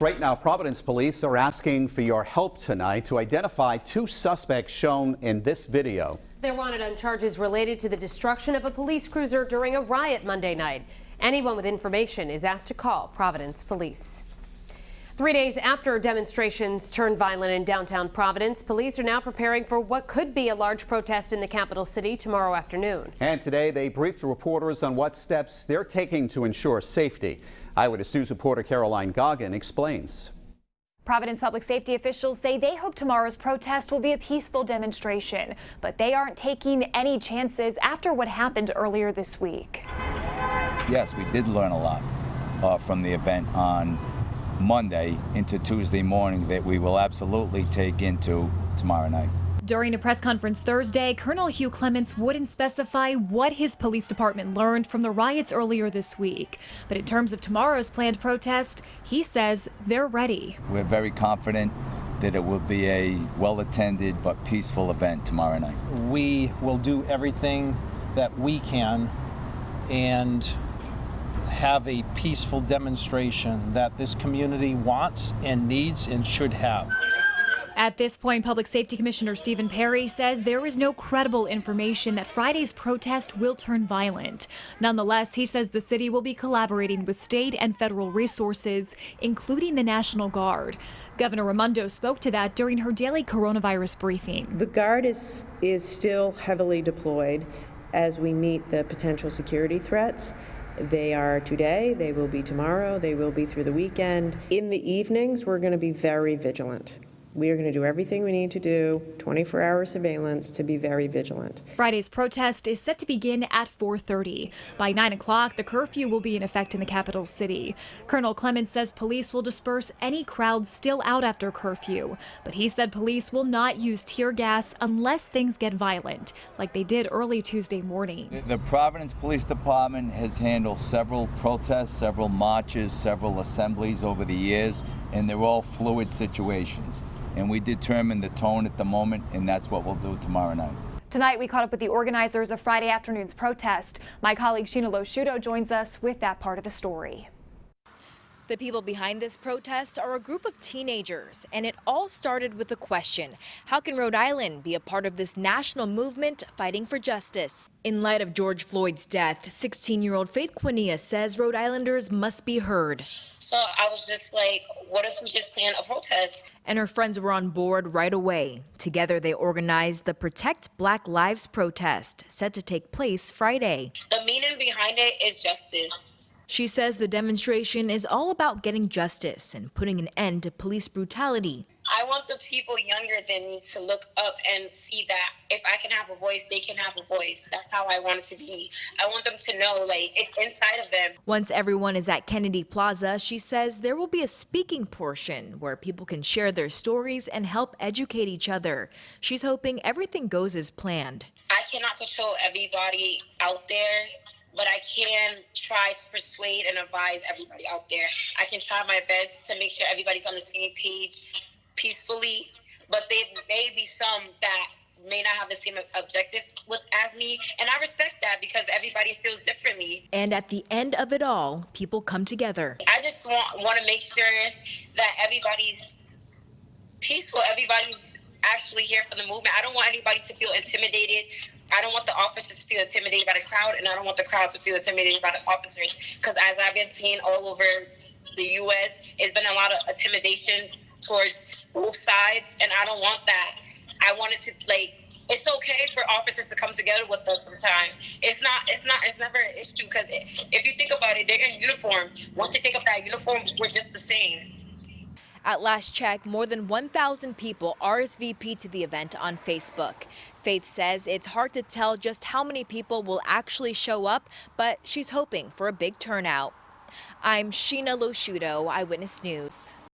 Right now, Providence Police are asking for your help tonight to identify two suspects shown in this video. They're wanted on charges related to the destruction of a police cruiser during a riot Monday night. Anyone with information is asked to call Providence Police. 3 days after demonstrations turned violent in downtown Providence, police are now preparing for what could be a large protest in the capital city tomorrow afternoon. And today they briefed reporters on what steps they're taking to ensure safety. Eyewitness News reporter Caroline Goggin explains. Providence public safety officials say they hope tomorrow's protest will be a peaceful demonstration, but they aren't taking any chances after what happened earlier this week. Yes, we did learn a lot from the event on Monday into Tuesday morning that we will absolutely take into tomorrow night. During a press conference Thursday, Colonel Hugh Clements wouldn't specify what his police department learned from the riots earlier this week. But in terms of tomorrow's planned protest, he says they're ready. We're very confident that it will be a well-attended but peaceful event tomorrow night. We will do everything that we can and have a peaceful demonstration that this community wants and needs and should have. At this point, Public Safety Commissioner Stephen Perry says there is no credible information that Friday's protest will turn violent. Nonetheless, he says the city will be collaborating with state and federal resources, including the National Guard. Governor Raimondo spoke to that during her daily coronavirus briefing. The Guard is still heavily deployed as we meet the potential security threats. They are today, they will be tomorrow, they will be through the weekend. In the evenings, we're going to be very vigilant. We are going to do everything we need to do, 24-hour surveillance, to be very vigilant. Friday's protest is set to begin at 4:30. By 9 o'clock, the curfew will be in effect in the capital city. Colonel Clements says police will disperse any crowds still out after curfew. But he said police will not use tear gas unless things get violent, like they did early Tuesday morning. The Providence Police Department has handled several protests, several marches, several assemblies over the years, and they're all fluid situations. And we determine the tone at the moment, and that's what we'll do tomorrow night. Tonight, we caught up with the organizers of Friday afternoon's protest. My colleague Sheena Loshuto joins us with that part of the story. The people behind this protest are a group of teenagers, and it all started with a question. How can Rhode Island be a part of this national movement fighting for justice? In light of George Floyd's death, 16-year-old Faith Quinea says Rhode Islanders must be heard. So I was just like, what if we just plan a protest? And her friends were on board right away. Together, they organized the Protect Black Lives protest, set to take place Friday. The meaning behind it is justice. She says the demonstration is all about getting justice and putting an end to police brutality. I want the people younger than me to look up and see that if I can have a voice, they can have a voice. That's how I want it to be. I want them to know, like, it's inside of them. Once everyone is at Kennedy Plaza, she says there will be a speaking portion where people can share their stories and help educate each other. She's hoping everything goes as planned. I cannot control everybody out there, but I can try to persuade and advise everybody out there. I can try my best to make sure everybody's on the same page peacefully, but there may be some that may not have the same objectives as me, and I respect that because everybody feels differently. And at the end of it all, people come together. I just want to make sure that everybody's peaceful, everybody's actually here for the movement. I don't want anybody to feel intimidated. I don't want the officers to feel intimidated by the crowd, and I don't want the crowd to feel intimidated by the officers, because as I've been seeing all over the U.S., it's been a lot of intimidation towards both sides, and I don't want that. I want it to, like, it's okay for officers to come together with us sometimes. It's never an issue, because if you think about it, they're in uniform. Once they take up that uniform, we're just the same. At last check, more than 1,000 people RSVP to the event on Facebook. Faith says it's hard to tell just how many people will actually show up, but she's hoping for a big turnout. I'm Sheena Loshuto, Eyewitness News.